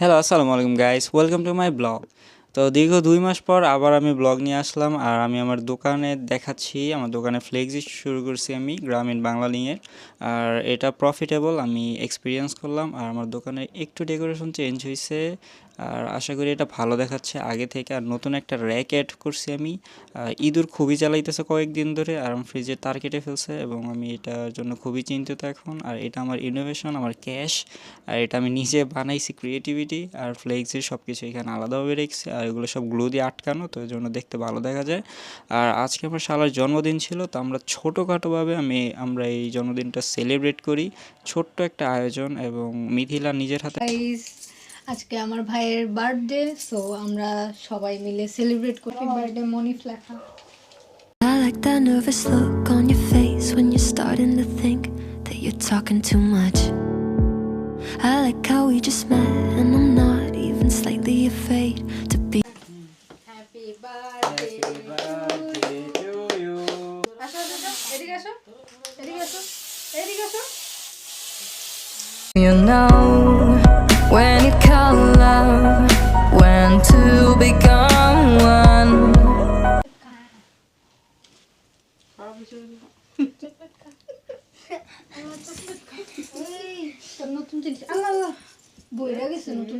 Hello, আসসালামু আলাইকুম guys, welcome to my blog. তো দীর্ঘ 2 মাস পর আবার আমি ব্লগ নিয়ে আসলাম, আর আমি আমার দোকানে দেখাচ্ছি। আমার দোকানে ফ্লেক্সি শুরু করছি আমি গ্রামীণ বাংলা লিংয়ের। আর এটা প্রফিটেবল, আমি এক্সপিরিয়েন্স করলাম। আর আমার দোকানে একটু ডেকোরেশন চেঞ্জ হয়েছে, আর আশা করি এটা ভালো দেখাচ্ছে আগে থেকে। আর নতুন একটা র্যাক অ্যাড করছি আমি। ইঁদুর খুবই জ্বালাইতেছে কয়েকদিন ধরে, আর আমার ফ্রিজের তার কেটে ফেলছে, এবং আমি এটার জন্য খুবই চিন্তিত এখন। আর এটা আমার ইনোভেশন, আমার ক্যাশ। আর এটা আমি নিজে বানাইছি, ক্রিয়েটিভিটি। আর ফ্লেক্সির সব কিছু এখানে আলাদাভাবে রেখেছি, আর এগুলো সব গ্লু দিয়ে আটকানো, তো এই জন্য দেখতে ভালো দেখা যায়। আর আজকে আমার শালার জন্মদিন ছিল, তো আমরা ছোটোখাটোভাবে আমরা এই জন্মদিনটা সেলিব্রেট করি। ছোট্ট একটা আয়োজন, এবং মিথিলা নিজের হাতে। গাইস, আজকে আমার ভাইয়ের বার্থডে, সো আমরা সবাই মিলে সেলিব্রেট করি। বার্থডে মনিফ লেখা। I like that nervous look on your face when you're starting to think that you're talking too much. I like how we just met and I'm not even slightly afraid to be. Happy birthday to you. আসো আসো, এদিকে আসো, এদিকে আসো, এদিকে আসো। You know when you call love, when to become one. নতুন জিনিস আল্লাহ আল্লাহ বইরা গেছে নতুন